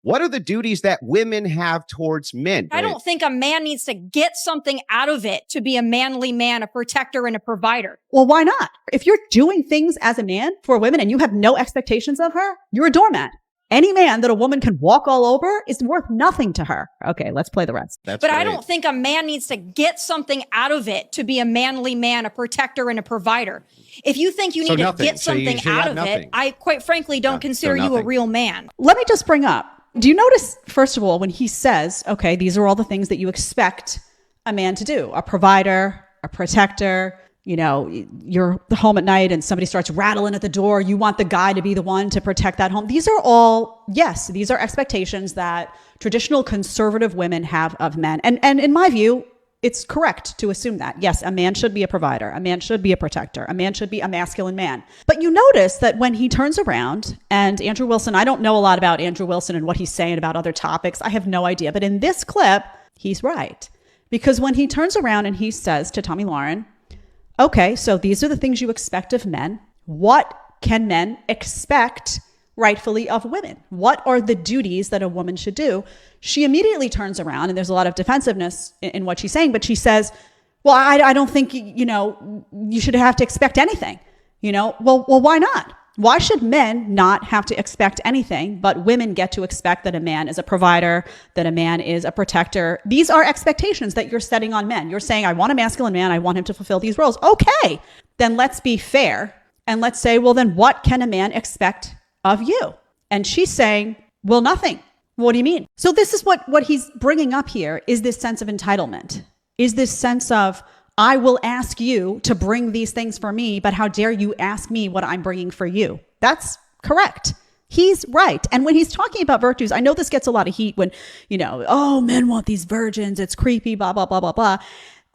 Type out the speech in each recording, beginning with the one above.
What are the duties that women have towards men? I don't think a man needs to get something out of it to be a manly man, a protector, and a provider. Well, why not? If you're doing things as a man for women and you have no expectations of her, you're a doormat. Any man that a woman can walk all over is worth nothing to her. Okay, let's play the rest. But I don't think a man needs to get something out of it to be a manly man, a protector, and a provider. If you think you need to get something out of it, I quite frankly don't consider you a real man. Let me just bring up, do you notice, first of all, when he says, okay, these are all the things that you expect a man to do, a provider, a protector, you know, you're home at night and somebody starts rattling at the door. You want the guy to be the one to protect that home. These are all, yes, these are expectations that traditional conservative women have of men. And in my view, it's correct to assume that. Yes, a man should be a provider. A man should be a protector. A man should be a masculine man. But you notice that when he turns around, and Andrew Wilson, I don't know a lot about Andrew Wilson and what he's saying about other topics. I have no idea. But in this clip, he's right. Because when he turns around and he says to Tomi Lahren, okay, so these are the things you expect of men. What can men expect rightfully of women? What are the duties that a woman should do? She immediately turns around, and there's a lot of defensiveness in what she's saying, but she says, well, I don't think, you know, you should have to expect anything. You know, well, why not? Why should men not have to expect anything, but women get to expect that a man is a provider, that a man is a protector? These are expectations that you're setting on men. You're saying, I want a masculine man. I want him to fulfill these roles. Okay, then let's be fair. And let's say, well, then what can a man expect of you? And she's saying, well, nothing. What do you mean? So this is what he's bringing up here, is this sense of entitlement, is this sense of, I will ask you to bring these things for me, but how dare you ask me what I'm bringing for you? That's correct. He's right. And when he's talking about virtues, I know this gets a lot of heat when, you know, oh, men want these virgins. It's creepy, blah, blah, blah, blah, blah.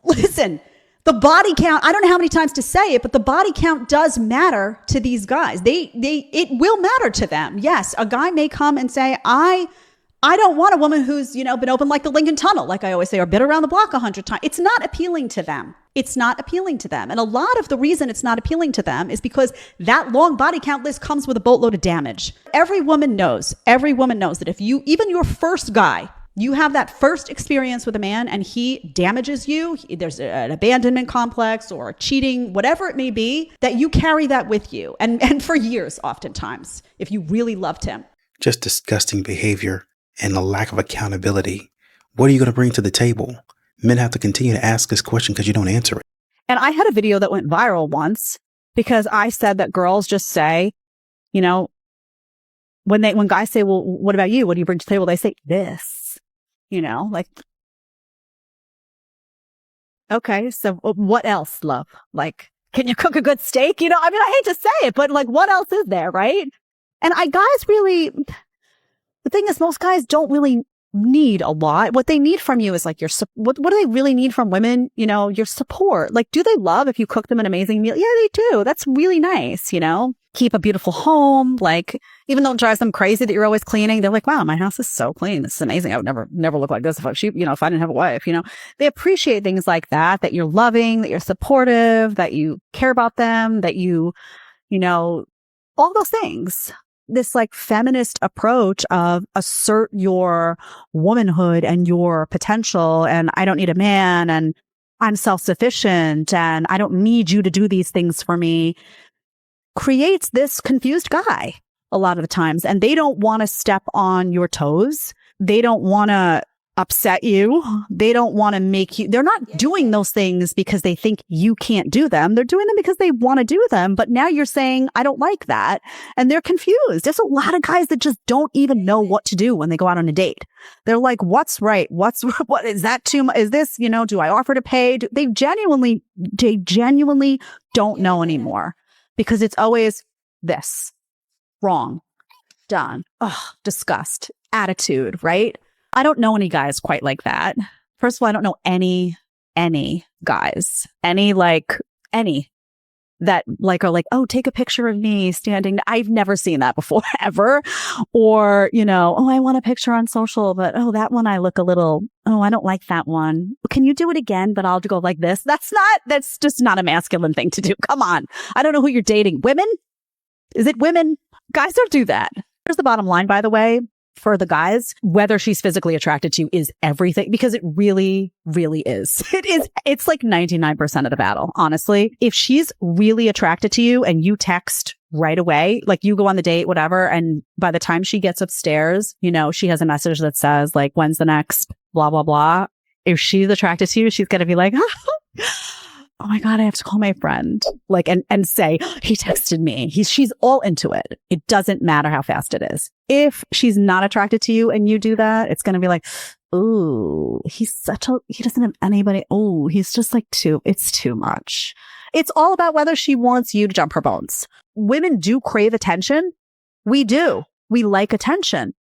Listen, the body count, I don't know how many times to say it, but the body count does matter to these guys. It will matter to them. Yes, a guy may come and say, I don't want a woman who's, you know, been open like the Lincoln Tunnel, like I always say, or been around the block 100 times. It's not appealing to them. It's not appealing to them. And a lot of the reason it's not appealing to them is because that long body count list comes with a boatload of damage. Every woman knows that if you, even your first guy, you have that first experience with a man and he damages you, there's an abandonment complex or cheating, whatever it may be, that you carry that with you. And for years, oftentimes, if you really loved him. Just disgusting behavior and a lack of accountability. What are you going to bring to the table? Men have to continue to ask this question because you don't answer it. And I had a video that went viral once because I said that girls just say, you know, when guys say, well, what about you? What do you bring to the table? They say this, you know, like, okay, so what else, love? Like, can you cook a good steak? You know, I mean, I hate to say it, but like, what else is there, right? And guys really, the thing is, most guys don't really need a lot. What they need from you is like what do they really need from women? You know, your support. Like, do they love if you cook them an amazing meal? Yeah, they do. That's really nice, you know? Keep a beautiful home. Like, even though it drives them crazy that you're always cleaning, they're like, wow, my house is so clean. This is amazing. I would never look like this if I didn't have a wife, you know? They appreciate things like that you're loving, that you're supportive, that you care about them, that you know, all those things. This like feminist approach of assert your womanhood and your potential, and I don't need a man, and I'm self-sufficient, and I don't need you to do these things for me, creates this confused guy a lot of the times. And they don't want to step on your toes. They don't want to upset you. They don't want to make you, they're not doing those things because they think you can't do them. They're doing them because they want to do them. But now you're saying, I don't like that. And they're confused. There's a lot of guys that just don't even know what to do when they go out on a date. They're like, what's right? What is that too much? Is this, you know, do I offer to pay? They genuinely don't know anymore because it's always this wrong, done, disgust, attitude, right? I don't know any guys quite like that. First of all, I don't know any guys, any that like are like, oh, take a picture of me standing. I've never seen that before ever. Or, you know, oh, I want a picture on social, but oh, that one I look a little, oh, I don't like that one. Can you do it again? But I'll go like this. That's just not a masculine thing to do. Come on. I don't know who you're dating. Women? Is it women? Guys don't do that. Here's the bottom line, by the way. for the guys, whether she's physically attracted to you is everything, because it really, really is. It's like 99% of the battle, honestly. If she's really attracted to you and you text right away, like you go on the date, whatever, and by the time she gets upstairs, you know, she has a message that says like, when's the next blah, blah, blah. If she's attracted to you, she's going to be like, oh my God, I have to call my friend. Like, and say, he texted me. She's all into it. It doesn't matter how fast it is. If she's not attracted to you and you do that, it's going to be like, ooh, he doesn't have anybody. Oh, he's just like it's too much. It's all about whether she wants you to jump her bones. Women do crave attention. We do. We like attention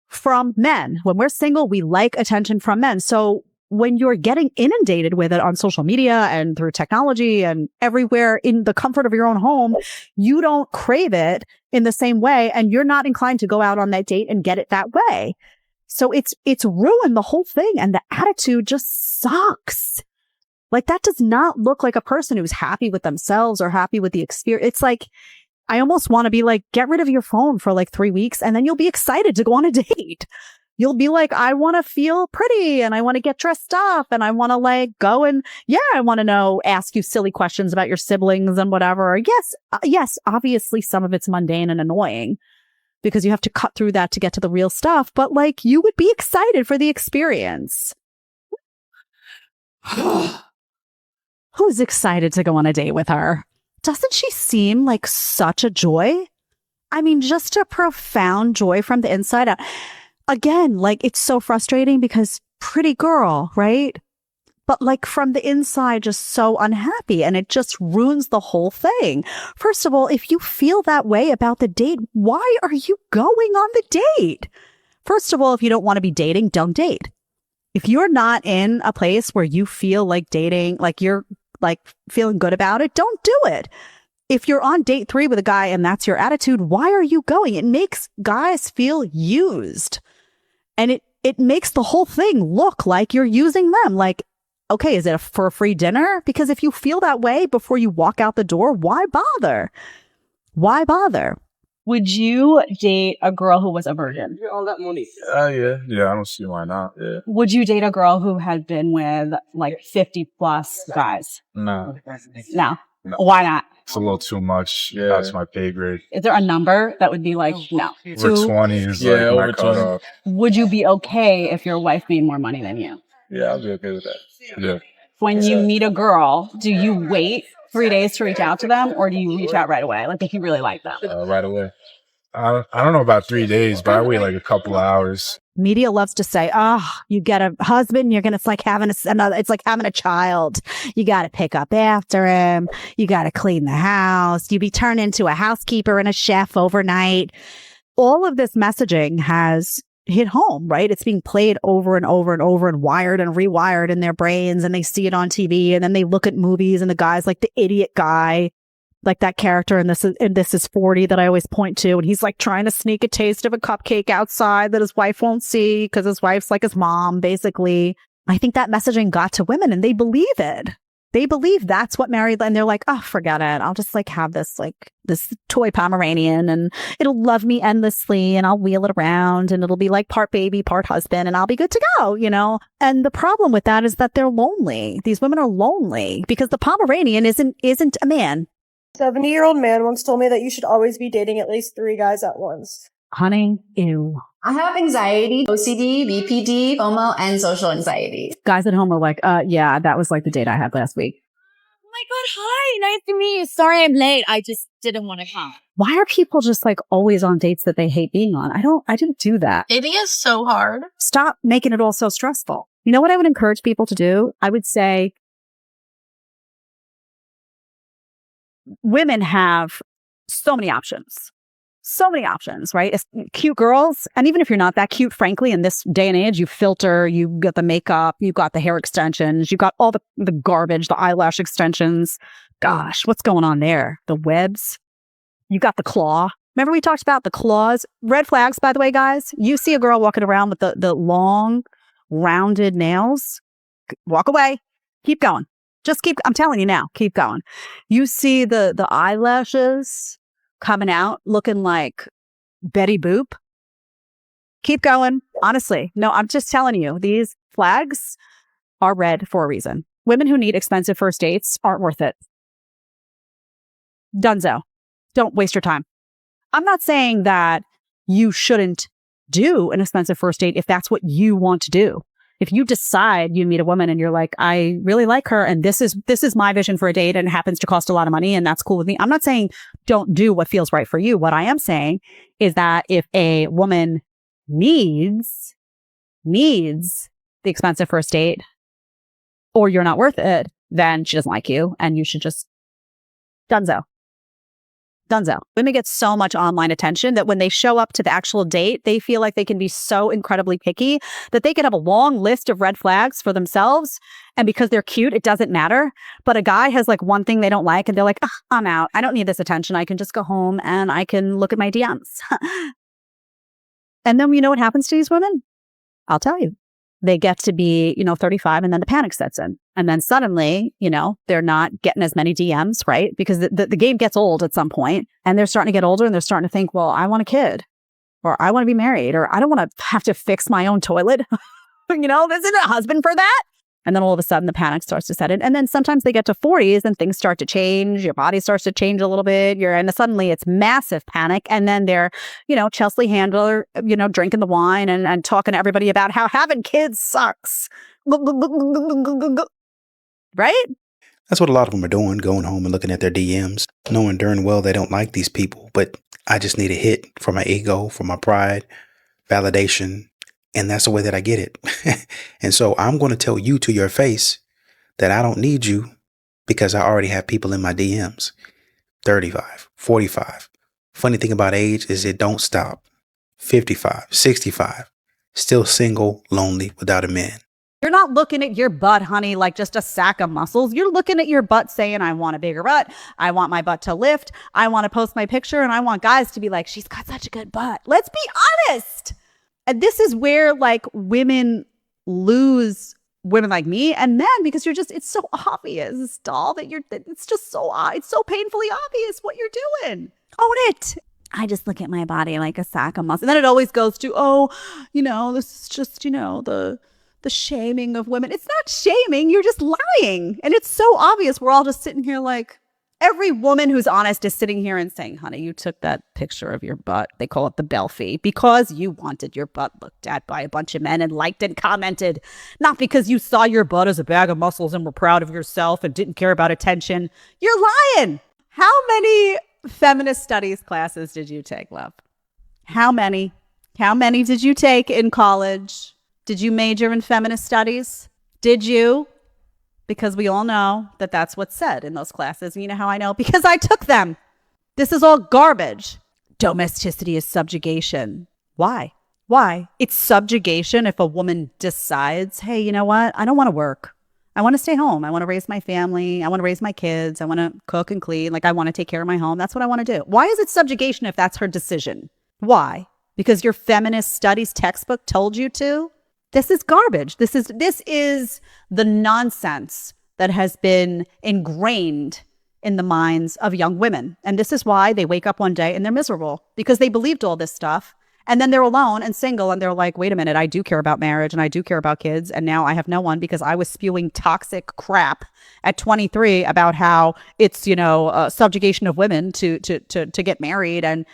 from men. When we're single, we like attention from men. So when you're getting inundated with it on social media and through technology and everywhere in the comfort of your own home, you don't crave it in the same way. And you're not inclined to go out on that date and get it that way. So it's ruined the whole thing. And the attitude just sucks. Like, that does not look like a person who's happy with themselves or happy with the experience. It's like, I almost want to be like, get rid of your phone for like 3 weeks and then you'll be excited to go on a date. You'll be like, I want to feel pretty and I want to get dressed up and I want to like go and I want to ask you silly questions about your siblings and whatever. Yes, obviously some of it's mundane and annoying because you have to cut through that to get to the real stuff. But like, you would be excited for the experience. Who's excited to go on a date with her? Doesn't she seem like such a joy? I mean, just a profound joy from the inside out. Again, like, it's so frustrating because pretty girl, right? But like from the inside, just so unhappy, and it just ruins the whole thing. First of all, if you feel that way about the date, why are you going on the date? First of all, if you don't want to be dating, don't date. If you're not in a place where you feel like dating, like you're like feeling good about it, don't do it. If you're on date 3 with a guy and that's your attitude, why are you going? It makes guys feel used. And it makes the whole thing look like you're using them. Like, okay, is it for a free dinner? Because if you feel that way before you walk out the door, why bother? Why bother? Would you date a girl who was a virgin? All that money. Yeah, I don't see why not. Yeah. Would you date a girl who had been with like 50 plus guys? No. No. Why not? It's a little too much. Yeah. That's my pay grade. Is there a number that would be like, no? Over 20 is like my cutoff. Would you be okay if your wife made more money than you? Yeah, I'll be okay with that. Yeah. When you meet a girl, do you wait 3 days to reach out to them, or do you reach out right away? Like, if you really like them? Right away. I don't know about 3 days, but I wait like a couple of hours. Media loves to say, oh, you get a husband, it's like having it's like having a child. You got to pick up after him. You got to clean the house. You be turned into a housekeeper and a chef overnight. All of this messaging has hit home, right? It's being played over and over and over and wired and rewired in their brains, and they see it on TV, and then they look at movies and the guy's like the idiot guy, like that character in This Is 40 that I always point to, and he's like trying to sneak a taste of a cupcake outside that his wife won't see because his wife's like his mom, basically. I think that messaging got to women and they believe it. They believe that's what married, and they're like, oh, forget it. I'll just like have this toy Pomeranian and it'll love me endlessly and I'll wheel it around and it'll be like part baby, part husband, and I'll be good to go, And the problem with that is that they're lonely. These women are lonely because the Pomeranian isn't a man. 70-year-old man once told me that you should always be dating at least 3 guys at once. Honey, ew. I have anxiety, OCD, BPD, FOMO, and social anxiety. Guys at home are like, yeah, that was like the date I had last week. Oh my God, hi, nice to meet you. Sorry I'm late. I just didn't want to come. Why are people just like always on dates that they hate being on? I didn't do that. Dating is so hard. Stop making it all so stressful. You know what I would encourage people to do? I would say, women have so many options. So many options, right? It's cute girls. And even if you're not that cute, frankly, in this day and age, you filter, you got the makeup, you got the hair extensions, you got all the garbage, the eyelash extensions. Gosh, what's going on there? The webs. You got the claw. Remember we talked about the claws? Red flags, by the way, guys. You see a girl walking around with the long, rounded nails. Walk away. Keep going. I'm telling you now, keep going. You see the eyelashes coming out looking like Betty Boop. Keep going. Honestly, no, I'm just telling you, these flags are red for a reason. Women who need expensive first dates aren't worth it. Dunzo. Don't waste your time. I'm not saying that you shouldn't do an expensive first date if that's what you want to do. If you decide you meet a woman and you're like, I really like her and this is my vision for a date and it happens to cost a lot of money and that's cool with me. I'm not saying don't do what feels right for you. What I am saying is that if a woman needs the expensive first date or you're not worth it, then she doesn't like you and you should just dunzo. Women get so much online attention that when they show up to the actual date, they feel like they can be so incredibly picky that they could have a long list of red flags for themselves. And because they're cute, it doesn't matter. But a guy has like one thing they don't like and they're like, I'm out. I don't need this attention. I can just go home and I can look at my DMs. And then you know what happens to these women? I'll tell you. They get to be, 35 and then the panic sets in. And then suddenly, they're not getting as many DMs, right? Because the game gets old at some point and they're starting to get older and they're starting to think, well, I want a kid or I want to be married or I don't want to have to fix my own toilet. Isn't a husband for that? And then all of a sudden the panic starts to set in. And then sometimes they get to 40s and things start to change. Your body starts to change a little bit. And suddenly it's massive panic. And then they're, Chelsea Handler, drinking the wine and talking to everybody about how having kids sucks. Right? That's what a lot of them are doing, going home and looking at their DMs, knowing darn well they don't like these people. But I just need a hit for my ego, for my pride, validation. And that's the way that I get it. And so I'm going to tell you to your face that I don't need you because I already have people in my DMs. 35, 45. Funny thing about age is it don't stop. 55, 65. Still single, lonely, without a man. You're not looking at your butt, honey, like just a sack of muscles. You're looking at your butt saying, I want a bigger butt. I want my butt to lift. I want to post my picture and I want guys to be like, she's got such a good butt. Let's be honest. And this is where like women lose women like me and men because it's so obvious, doll, that it's just so, it's so painfully obvious what you're doing. Own it. I just look at my body like a sack of muscle. And then it always goes to, this is just, the shaming of women. It's not shaming. You're just lying. And it's so obvious. We're all just sitting here like, every woman who's honest is sitting here and saying, honey, you took that picture of your butt. They call it the belfie because you wanted your butt looked at by a bunch of men and liked and commented, not because you saw your butt as a bag of muscles and were proud of yourself and didn't care about attention. You're lying. How many feminist studies classes did you take, love? How many? How many did you take in college? Did you major in feminist studies? Did you? Because we all know that that's what's said in those classes. And you know how I know? Because I took them. This is all garbage. Domesticity is subjugation. Why? It's subjugation if a woman decides, hey, you know what? I don't want to work. I want to stay home. I want to raise my family. I want to raise my kids. I want to cook and clean. Like I want to take care of my home. That's what I want to do. Why is it subjugation if that's her decision? Why? Because your feminist studies textbook told you to? This is garbage. This is the nonsense that has been ingrained in the minds of young women. And this is why they wake up one day and they're miserable because they believed all this stuff. And then they're alone and single and they're like, wait a minute, I do care about marriage and I do care about kids. And now I have no one because I was spewing toxic crap at 23 about how it's, subjugation of women to get married. And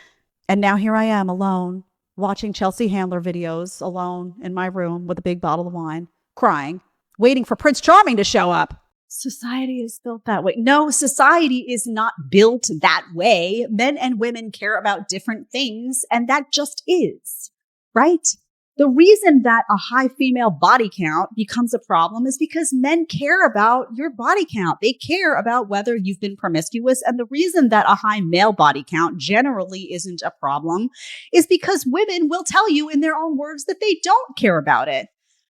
now here I am alone, watching Chelsea Handler videos alone in my room with a big bottle of wine, crying, waiting for Prince Charming to show up. Society is built that way. No, society is not built that way. Men and women care about different things, and that just is, right? The reason that a high female body count becomes a problem is because men care about your body count. They care about whether you've been promiscuous. And the reason that a high male body count generally isn't a problem is because women will tell you in their own words that they don't care about it.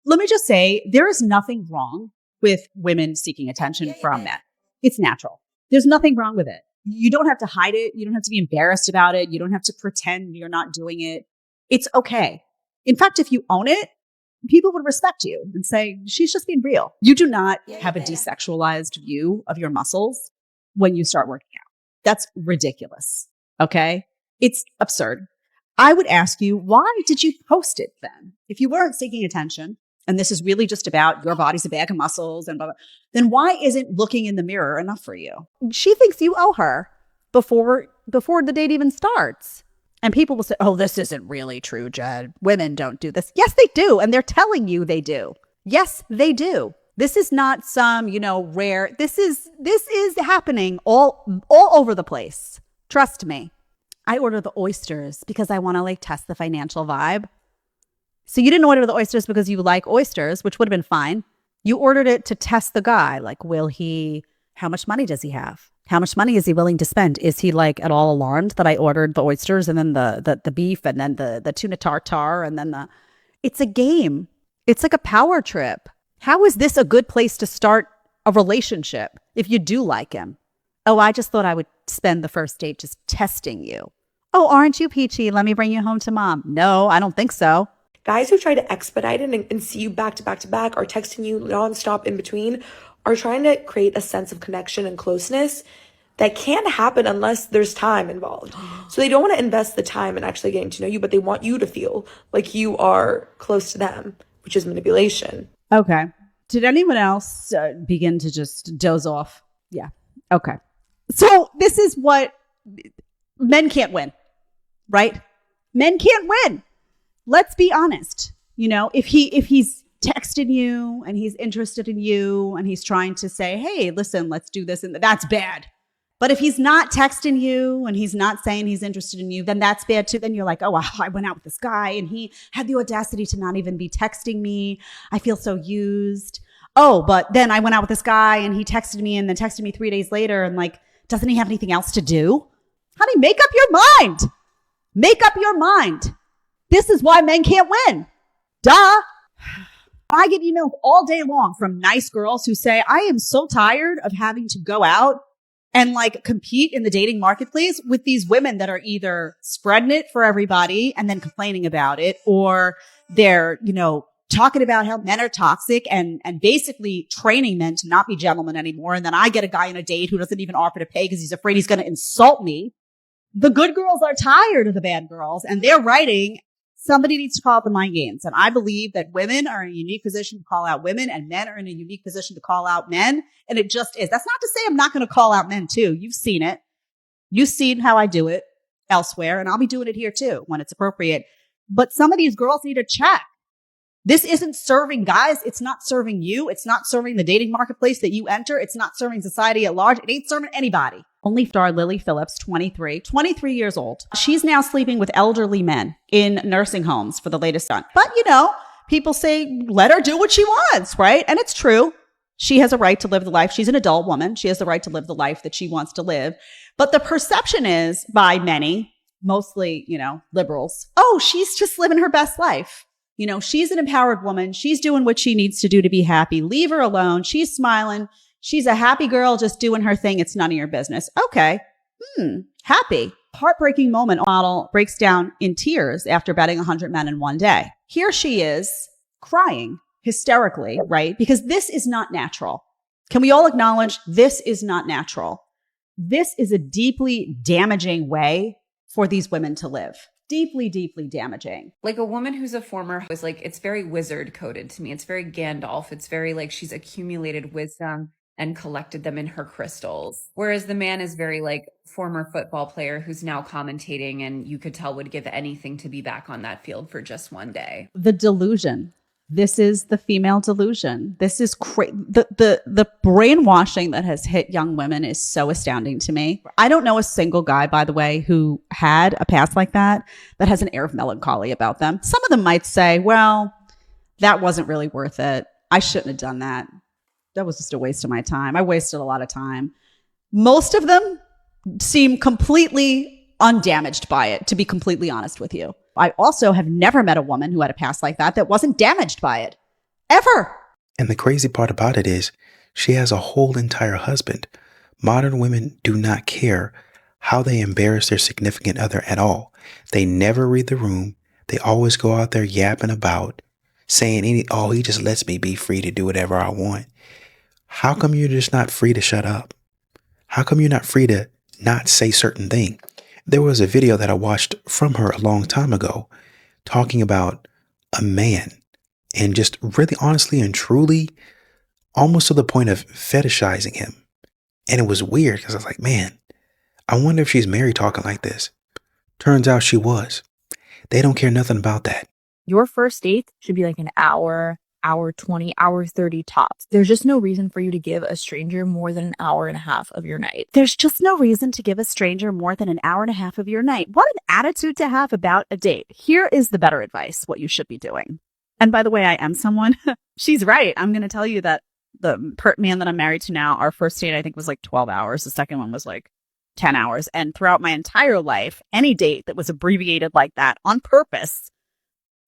Let me just say, there is nothing wrong with women seeking attention from men. It's natural. There's nothing wrong with it. You don't have to hide it. You don't have to be embarrassed about it. You don't have to pretend you're not doing it. It's okay. In fact, if you own it, people would respect you and say, she's just being real. You do not have a desexualized view of your muscles when you start working out. That's ridiculous. Okay? It's absurd. I would ask you, why did you post it then? If you weren't seeking attention, and this is really just about your body's a bag of muscles and blah, blah, then why isn't looking in the mirror enough for you? She thinks you owe her before the date even starts. And people will say, oh, this isn't really true, Jed. Women don't do this. Yes, they do. And they're telling you they do. Yes, they do. This is not some, rare. This is happening all over the place. Trust me. I order the oysters because I want to test the financial vibe. So you didn't order the oysters because you like oysters, which would have been fine. You ordered it to test the guy. How much money does he have? How much money is he willing to spend? Is he at all alarmed that I ordered the oysters and then the beef and then the tuna tartare and then it's a game. It's like a power trip. How is this a good place to start a relationship if you do like him? Oh, I just thought I would spend the first date just testing you. Oh, aren't you peachy? Let me bring you home to mom. No, I don't think so. Guys who try to expedite it and see you back to back to back or texting you nonstop in between are trying to create a sense of connection and closeness that can't happen unless there's time involved. So they don't want to invest the time in actually getting to know you, but they want you to feel like you are close to them, which is manipulation. Okay. Did anyone else begin to just doze off? Yeah. Okay. So this is what men can't win, right? Men can't win. Let's be honest. If he's texting you and he's interested in you and he's trying to say, hey, listen, let's do this. And that's bad. But if he's not texting you and he's not saying he's interested in you, then that's bad too. Then you're like, oh, wow, I went out with this guy and he had the audacity to not even be texting me. I feel so used. Oh, but then I went out with this guy and he texted me and then texted me 3 days later and doesn't he have anything else to do? Honey, make up your mind. Make up your mind. This is why men can't win. Duh. I get emails all day long from nice girls who say, I am so tired of having to go out and compete in the dating marketplace with these women that are either spreading it for everybody and then complaining about it, or they're, talking about how men are toxic and basically training men to not be gentlemen anymore. And then I get a guy on a date who doesn't even offer to pay because he's afraid he's going to insult me. The good girls are tired of the bad girls and they're writing, somebody needs to call out the mind games. And I believe that women are in a unique position to call out women and men are in a unique position to call out men. And it just is. That's not to say I'm not going to call out men too. You've seen it. You've seen how I do it elsewhere, and I'll be doing it here too when it's appropriate. But some of these girls need a check. This isn't serving guys. It's not serving you. It's not serving the dating marketplace that you enter. It's not serving society at large. It ain't serving anybody. Only star Lily Phillips, 23 years old. She's now sleeping with elderly men in nursing homes for the latest stunt. But, people say, let her do what she wants, right? And it's true. She has a right to live the life. She's an adult woman. She has the right to live the life that she wants to live. But the perception is by many, mostly, liberals, oh, she's just living her best life. She's an empowered woman. She's doing what she needs to do to be happy. Leave her alone. She's smiling. She's a happy girl just doing her thing. It's none of your business. Okay. Happy. Heartbreaking moment. Model breaks down in tears after betting 100 men in one day. Here she is crying hysterically, right? Because this is not natural. Can we all acknowledge this is not natural? This is a deeply damaging way for these women to live. Deeply, deeply damaging. A woman who's a former is it's very wizard coded to me. It's very Gandalf. It's very she's accumulated wisdom and collected them in her crystals. Whereas the man is very former football player who's now commentating and you could tell would give anything to be back on that field for just one day. The delusion. This is the female delusion. This is the brainwashing that has hit young women is so astounding to me. I don't know a single guy, by the way, who had a past like that has an air of melancholy about them. Some of them might say, well, that wasn't really worth it. I shouldn't have done that. That was just a waste of my time. I wasted a lot of time. Most of them seem completely undamaged by it, to be completely honest with you. I also have never met a woman who had a past like that wasn't damaged by it. Ever. And the crazy part about it is she has a whole entire husband. Modern women do not care how they embarrass their significant other at all. They never read the room. They always go out there yapping about, saying he just lets me be free to do whatever I want. How come you're just not free to shut up? How come you're not free to not say certain things? There was a video that I watched from her a long time ago talking about a man and just really honestly and truly almost to the point of fetishizing him. And it was weird because I was like, man, I wonder if she's married talking like this. Turns out she was. They don't care nothing about that. Your first date should be like an hour, hour 20, hour 30 tops. There's just no reason for you to give a stranger more than an hour and a half of your night. There's just no reason to give a stranger more than an hour and a half of your night. What an attitude to have about a date. Here is the better advice, what you should be doing. And by the way, I am someone, she's right. I'm going to tell you that the man that I'm married to now, our first date, I think was like 12 hours. The second one was like 10 hours. And throughout my entire life, any date that was abbreviated like that on purpose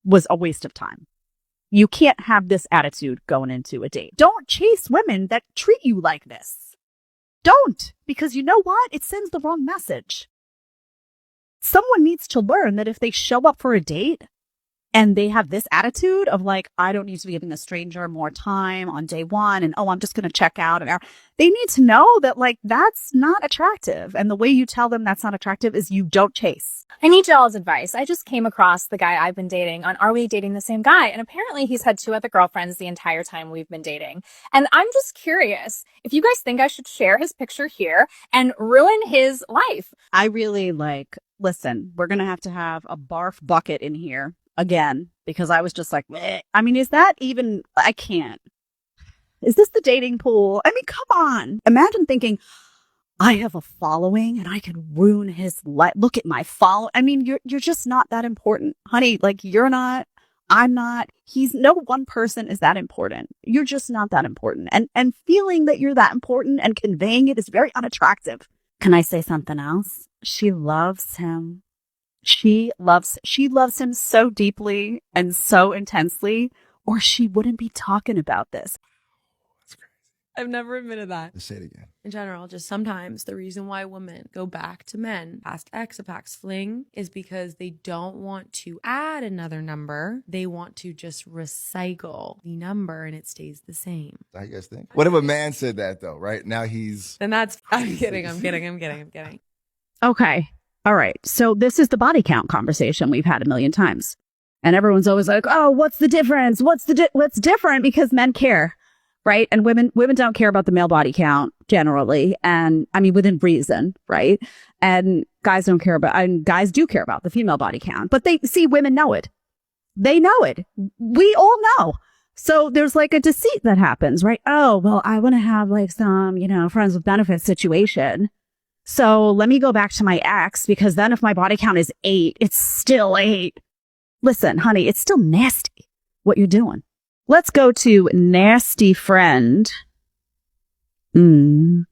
was a waste of time. You can't have this attitude going into a date. Don't chase women that treat you like this. Don't, because you know what? It sends the wrong message. Someone needs to learn that if they show up for a date and they have this attitude of like, I don't need to be giving a stranger more time on day one, and I'm just going to check out. And they need to know that like, that's not attractive. And the way you tell them that's not attractive is you don't chase. I need y'all's advice. I just came across the guy I've been dating on Are We Dating the Same Guy? And apparently he's had 2 other girlfriends the entire time we've been dating. And I'm just curious if you guys think I should share his picture here and ruin his life. I really listen, we're going to have a barf bucket in here again, because I was just like, meh. I mean, is that even, I can't. Is this the dating pool? I mean, come on. Imagine thinking, I have a following and I could ruin his life. Look at my follow. I mean, you're just not that important, honey. Like, you're not, I'm not, no one person is that important. You're just not that important. And feeling that you're that important and conveying it is very unattractive. Can I say something else? She loves him. She loves him so deeply and so intensely, or she wouldn't be talking about this. That's crazy. I've never admitted that. Let's say it again. In general, just sometimes the reason why women go back to men past X or past fling is because they don't want to add another number. They want to just recycle the number and it stays the same. I guess think. What if a man said that though, right? Now he's... Then that's... I'm kidding. Okay. All right. So this is the body count conversation we've had a million times. And everyone's always like, oh, what's the difference? What's different? Because men care, right? And women don't care about the male body count generally. And I mean, within reason, right? And guys do care about the female body count, but women know it. They know it. We all know. So there's like a deceit that happens, right? Oh, well, I want to have like some, friends with benefits situation. So let me go back to my ex, because then if my body count is 8, it's still 8. Listen, honey, it's still nasty what you're doing. Let's go to nasty friend. Not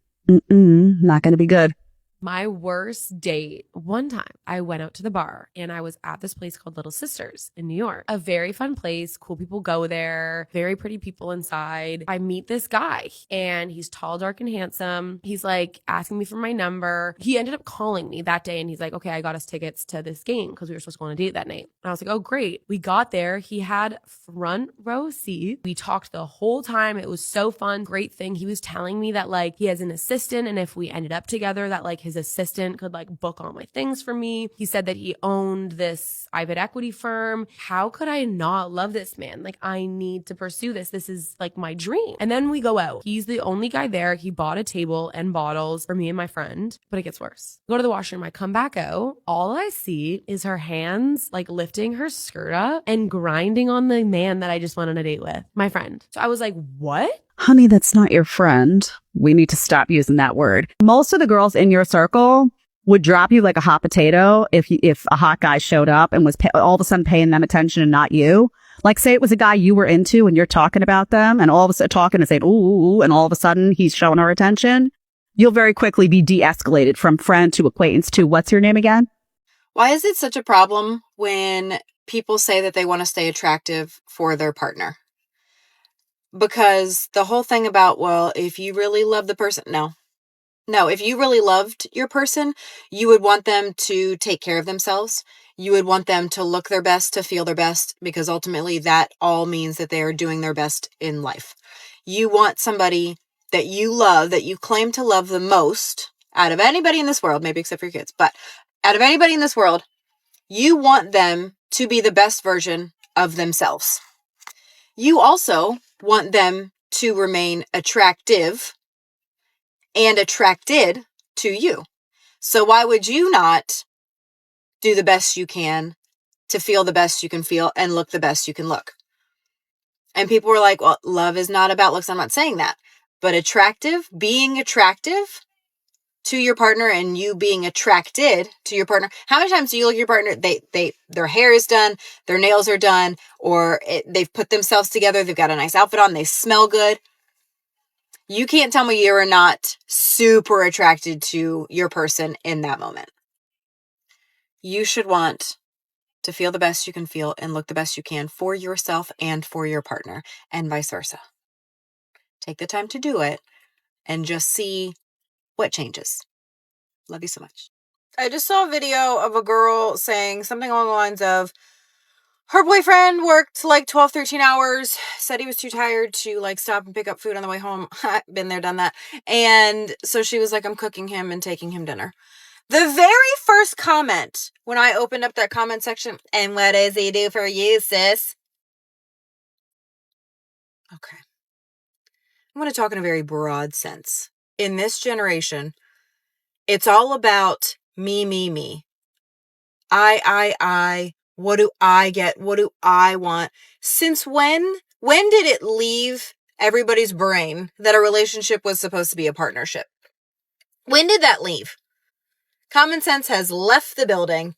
going to be good. My worst date, one time I went out to the bar and I was at this place called Little Sisters in New York. A very fun place. Cool people go there. Very pretty people inside. I meet this guy and he's tall, dark, and handsome. He's like asking me for my number. He ended up calling me that day and he's like, okay, I got us tickets to this game because we were supposed to go on a date that night. And I was like, oh, great. We got there. He had front row seat. We talked the whole time. It was so fun. Great thing. He was telling me that like he has an assistant and if we ended up together that like his assistant could like book all my things for me. He said that he owned this private equity firm. How could I not love this man? Like, I need to pursue this. This is like my dream. And then we go out. He's the only guy there. He bought a table and bottles for me and my friend, but it gets worse. Go to the washroom. I come back out. All I see is her hands like lifting her skirt up and grinding on the man that I just went on a date with, my friend. So I was like, what? Honey, that's not your friend. We need to stop using that word. Most of the girls in your circle would drop you like a hot potato if a hot guy showed up and was all of a sudden paying them attention and not you. Like, say it was a guy you were into and you're talking about them and all of a sudden talking and saying, ooh, and all of a sudden he's showing her attention. You'll very quickly be de-escalated from friend to acquaintance to what's your name again? Why is it such a problem when people say that they want to stay attractive for their partner? Because the whole thing about, well, if you really love the person, no, if you really loved your person, you would want them to take care of themselves. You would want them to look their best, to feel their best, because ultimately that all means that they are doing their best in life. You want somebody that you love, that you claim to love the most out of anybody in this world, maybe except for your kids, but out of anybody in this world, you want them to be the best version of themselves. You also want them to remain attractive and attracted to you. So why would you not do the best you can to feel the best you can feel and look the best you can look? And people were like, well, love is not about looks. I'm not saying that. But being attractive to your partner and you being attracted to your partner. How many times do you look at your partner? Their hair is done, their nails are done, or they've put themselves together. They've got a nice outfit on. They smell good. You can't tell me you're not super attracted to your person in that moment. You should want to feel the best you can feel and look the best you can for yourself and for your partner, and vice versa. Take the time to do it and just see what changes. Love you so much. I just saw a video of a girl saying something along the lines of her boyfriend worked like 12, 13 hours, said he was too tired to like stop and pick up food on the way home. Been there, done that. And so she was like, I'm cooking him and taking him dinner. The very first comment when I opened up that comment section, and what does he do for you, sis? Okay. I'm going to talk in a very broad sense. In this generation, it's all about me, me, me. I. What do I get? What do I want? Since when did it leave everybody's brain that a relationship was supposed to be a partnership? When did that leave? Common sense has left the building.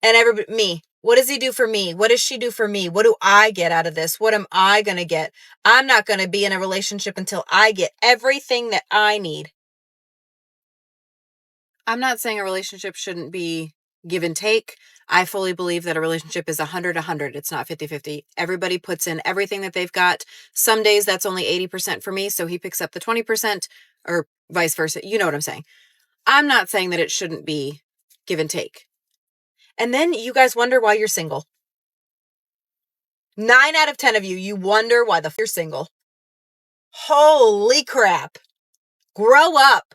And me. What does he do for me? What does she do for me? What do I get out of this? What am I going to get? I'm not going to be in a relationship until I get everything that I need. I'm not saying a relationship shouldn't be give and take. I fully believe that a relationship is 100-100. It's not 50-50. Everybody puts in everything that they've got. Some days that's only 80% for me, so he picks up the 20%, or vice versa. You know what I'm saying. I'm not saying that it shouldn't be give and take. And then you guys wonder why you're single. 9 out of 10 of you wonder why you're single. Holy crap. Grow up.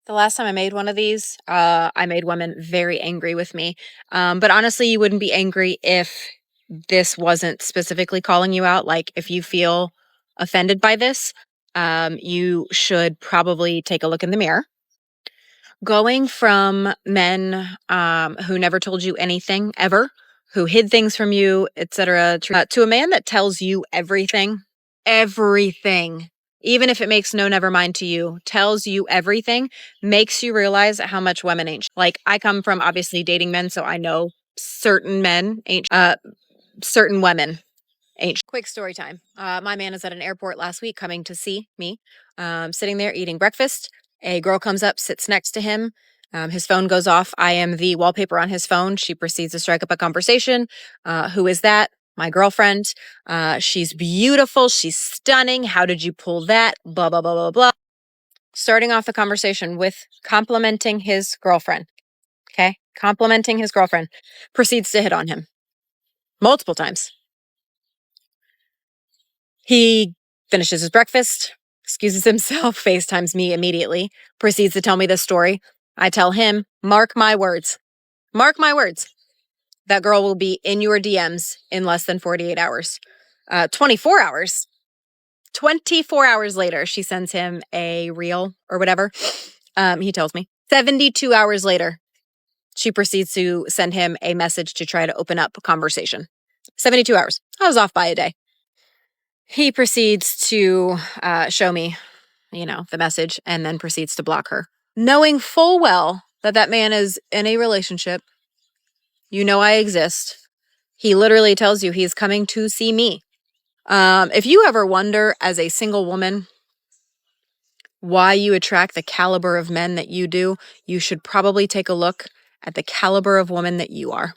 The last time I made one of these, I made women very angry with me. But honestly, you wouldn't be angry if this wasn't specifically calling you out. Like, if you feel offended by this, you should probably take a look in the mirror. Going from men who never told you anything ever, who hid things from you, etc., to a man that tells you everything, even if it makes no never mind to you, tells you everything, makes you realize how much women ain't. Like, I come from obviously dating men, so I know certain men ain't, certain women ain't. Quick story time. My man is at an airport last week coming to see me, sitting there eating breakfast. A girl comes up, sits next to him. His phone goes off. I am the wallpaper on his phone. She proceeds to strike up a conversation. Who is that? My girlfriend. She's beautiful. She's stunning. How did you pull that? Blah, blah, blah, blah, blah. Starting off the conversation with complimenting his girlfriend. Okay? Complimenting his girlfriend. Proceeds to hit on him. Multiple times. He finishes his breakfast, excuses himself, FaceTimes me immediately, proceeds to tell me this story. I tell him, mark my words, that girl will be in your DMs in less than 48 hours. 24 hours later, she sends him a reel or whatever. He tells me 72 hours later, she proceeds to send him a message to try to open up a conversation. 72 hours. I was off by a day. He proceeds to show me, the message, and then proceeds to block her. Knowing full well that man is in a relationship, I exist. He literally tells you he's coming to see me. If you ever wonder as a single woman why you attract the caliber of men that you do, you should probably take a look at the caliber of woman that you are.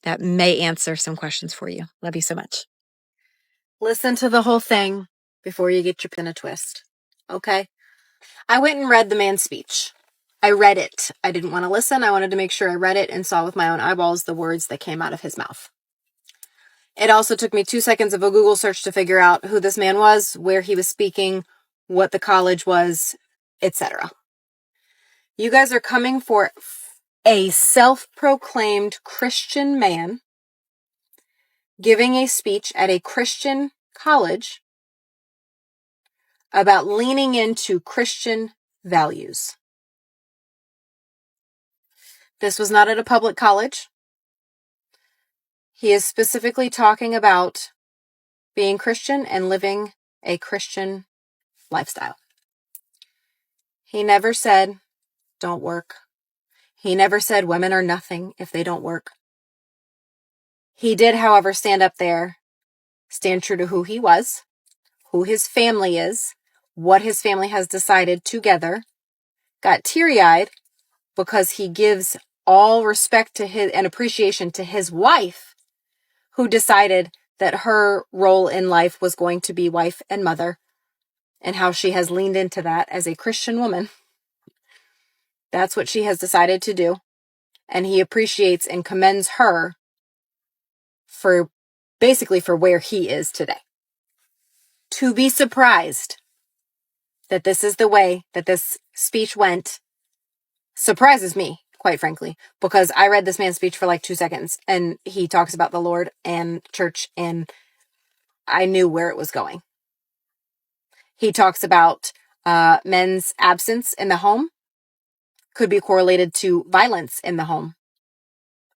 That may answer some questions for you. Love you so much. Listen to the whole thing before you get your pin a twist. Okay? I went and read the man's speech. I read it. I didn't want to listen. I wanted to make sure I read it and saw with my own eyeballs the words that came out of his mouth. It also took me 2 seconds of a Google search to figure out who this man was, where he was speaking, what the college was, etc. You guys are coming for a self-proclaimed Christian man giving a speech at a Christian college about leaning into Christian values. This was not at a public college. He is specifically talking about being Christian and living a Christian lifestyle. He never said, don't work. He never said women are nothing if they don't work. He did, however, stand up there, stand true to who he was, who his family is, what his family has decided together, got teary-eyed because he gives all respect to his and appreciation to his wife, who decided that her role in life was going to be wife and mother, and how she has leaned into that as a Christian woman. That's what she has decided to do. And he appreciates and commends her for basically for where he is today. To be surprised that this is the way that this speech went surprises me, quite frankly, because I read this man's speech for like 2 seconds and he talks about the Lord and church and I knew where it was going. He talks about men's absence in the home could be correlated to violence in the home.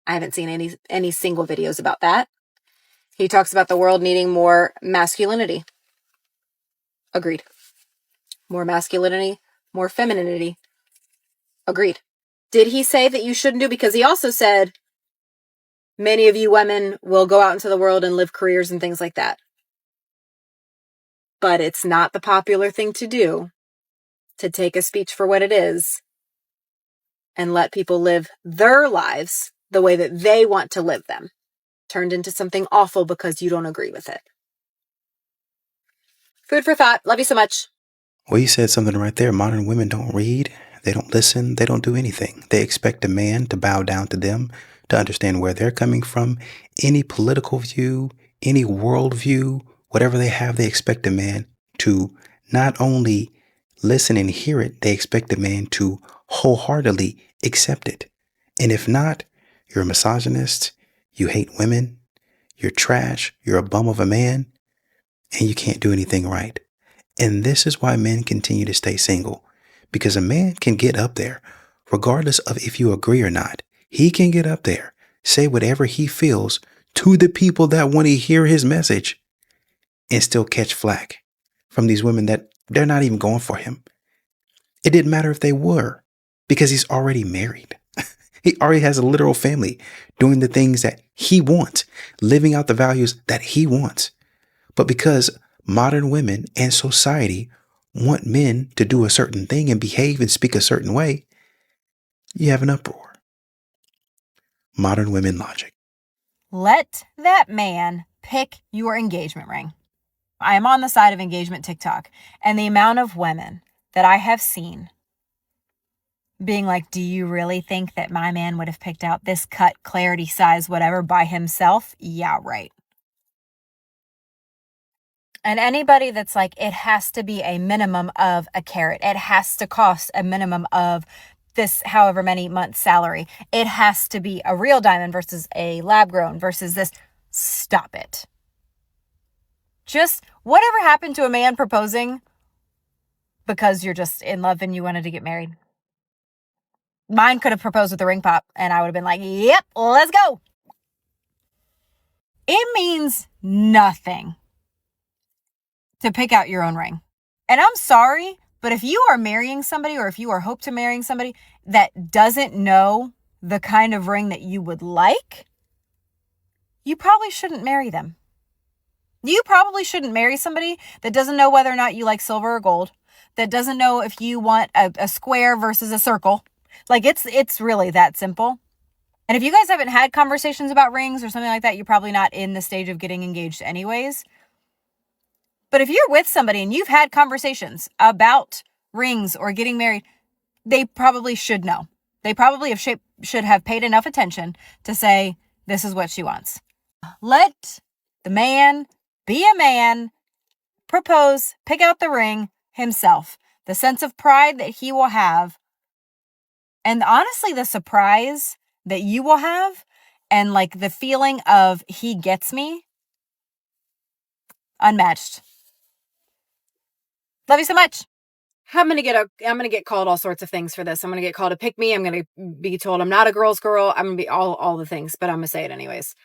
I haven't seen any single videos about that. He talks about the world needing more masculinity. Agreed. More masculinity, more femininity. Agreed. Did he say that you shouldn't do? Because he also said, many of you women will go out into the world and live careers and things like that. But it's not the popular thing to do, to take a speech for what it is and let people live their lives the way that they want to live them, turned into something awful because you don't agree with it. Food for thought. Love you so much. Well, you said something right there. Modern women don't read. They don't listen. They don't do anything. They expect a man to bow down to them, to understand where they're coming from. Any political view, any worldview, whatever they have, they expect a man to not only listen and hear it, they expect a man to wholeheartedly accept it. And if not, you're a misogynist, you hate women, you're trash, you're a bum of a man, and you can't do anything right. And this is why men continue to stay single. Because a man can get up there, regardless of if you agree or not. He can get up there, say whatever he feels to the people that want to hear his message, and still catch flack from these women that they're not even going for him. It didn't matter if they were, because he's already married. He already has a literal family doing the things that he wants, living out the values that he wants. But because modern women and society want men to do a certain thing and behave and speak a certain way, you have an uproar. Modern women logic. Let that man pick your engagement ring. I am on the side of engagement TikTok, and the amount of women that I have seen being like, do you really think that my man would have picked out this cut, clarity, size, whatever by himself? Yeah, right. And anybody that's like, it has to be a minimum of a carat. It has to cost a minimum of this however many months salary. It has to be a real diamond versus a lab grown versus this. Stop it. Just whatever happened to a man proposing because you're just in love and you wanted to get married? Mine could have proposed with a ring pop and I would have been like, yep, let's go. It means nothing to pick out your own ring. And I'm sorry, but if you are marrying somebody or if you are hope to marrying somebody that doesn't know the kind of ring that you would like, you probably shouldn't marry them. You probably shouldn't marry somebody that doesn't know whether or not you like silver or gold, that doesn't know if you want a square versus a circle. Like it's really that simple. And if you guys haven't had conversations about rings or something like that, you're probably not in the stage of getting engaged anyways. But if you're with somebody and you've had conversations about rings or getting married, they probably should know. They probably should have paid enough attention to say, this is what she wants. Let the man be a man, propose, pick out the ring himself. The sense of pride that he will have And honestly, the surprise that you will have and like the feeling of he gets me, unmatched. Love you so much. I'm gonna get called all sorts of things for this. I'm gonna get called a pick me. I'm gonna be told I'm not a girl's girl. I'm gonna be all the things, but I'm gonna say it anyways.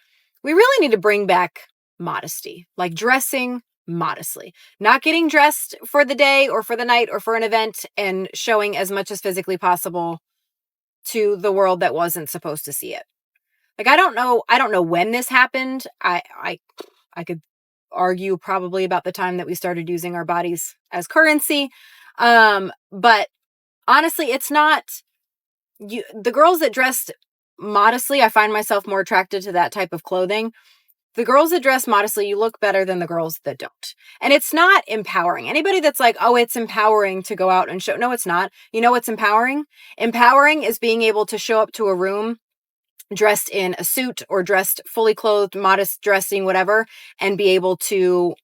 We really need to bring back modesty, like dressing modestly, not getting dressed for the day or for the night or for an event and showing as much as physically possible to the world that wasn't supposed to see it. Like, I don't know when this happened. I could argue probably about the time that we started using our bodies as currency. But honestly, it's not the girls that dressed modestly. I find myself more attracted to that type of clothing. The girls that dress modestly, you look better than the girls that don't. And it's not empowering. Anybody that's like, oh, it's empowering to go out and show. No, it's not. You know what's empowering? Empowering is being able to show up to a room dressed in a suit or dressed fully clothed, modest dressing, whatever, and be able to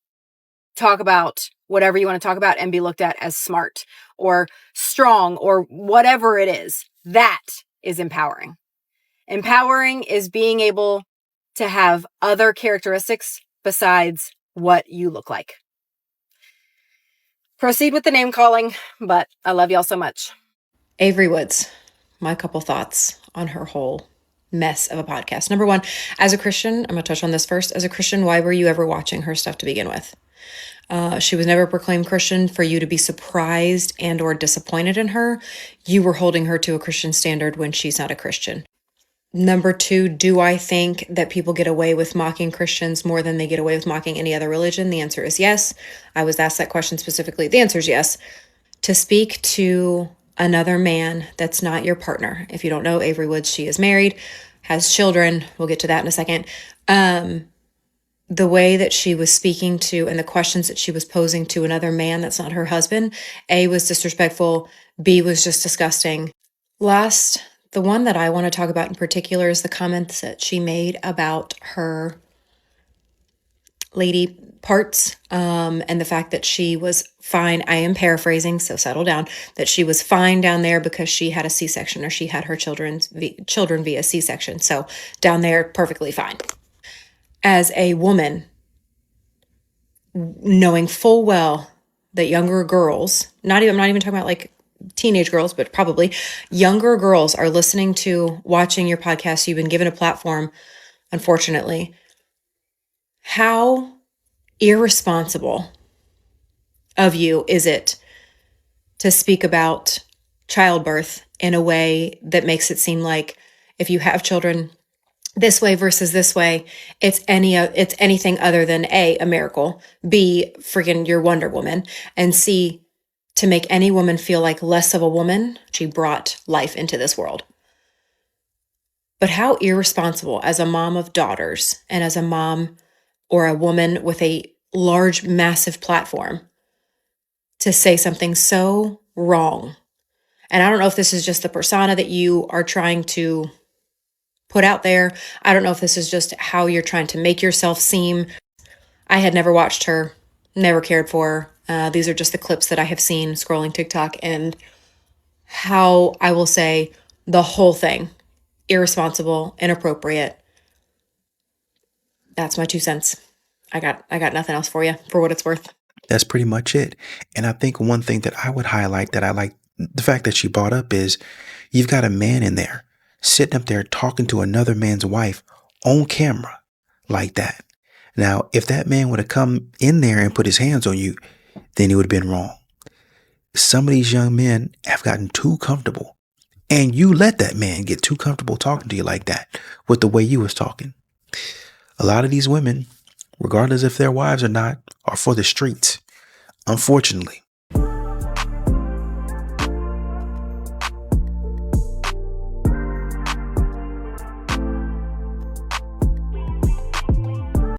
talk about whatever you want to talk about and be looked at as smart or strong or whatever it is. That is empowering. Empowering is being able to have other characteristics besides what you look like. Proceed with the name calling, but I love y'all so much. Avery Woods, my couple thoughts on her whole mess of a podcast. Number one, as a Christian, I'm going to touch on this first. As a Christian, why were you ever watching her stuff to begin with? She was never a proclaimed Christian for you to be surprised and or disappointed in her. You were holding her to a Christian standard when she's not a Christian. Number two, do I think that people get away with mocking Christians more than they get away with mocking any other religion? The answer is yes. I was asked that question specifically. The answer is yes. To speak to another man that's not your partner. If you don't know Avery Woods, she is married, has children. We'll get to that in a second. The way that she was speaking to and the questions that she was posing to another man that's not her husband, A, was disrespectful, B, was just disgusting. Last, the one that I want to talk about in particular is the comments that she made about her lady parts, and the fact that she was fine. I am paraphrasing, so settle down, that she was fine down there because she had a C-section or she had her children via C-section. So down there, perfectly fine. As a woman, knowing full well that younger girls, I'm not even talking about like teenage girls, but probably younger girls are listening to, watching your podcast. You've been given a platform, unfortunately. How irresponsible of you is it to speak about childbirth in a way that makes it seem like if you have children this way versus this way, it's anything other than A, a miracle, B, friggin' your Wonder Woman, and C, to make any woman feel like less of a woman. She brought life into this world. But how irresponsible as a mom of daughters and as a mom or a woman with a large, massive platform to say something so wrong. And I don't know if this is just the persona that you are trying to put out there. I don't know if this is just how you're trying to make yourself seem. I had never watched her, never cared for her. These are just the clips that I have seen scrolling TikTok, and how I will say the whole thing, irresponsible, inappropriate. That's my 2 cents. I got nothing else for you, for what it's worth. That's pretty much it. And I think one thing that I would highlight that I like the fact that she brought up is you've got a man in there sitting up there talking to another man's wife on camera like that. Now, if that man would have come in there and put his hands on you, then it would have been wrong. Some of these young men have gotten too comfortable, and you let that man get too comfortable talking to you like that with the way you was talking. A lot of these women, regardless if they're wives or not, are for the streets. Unfortunately,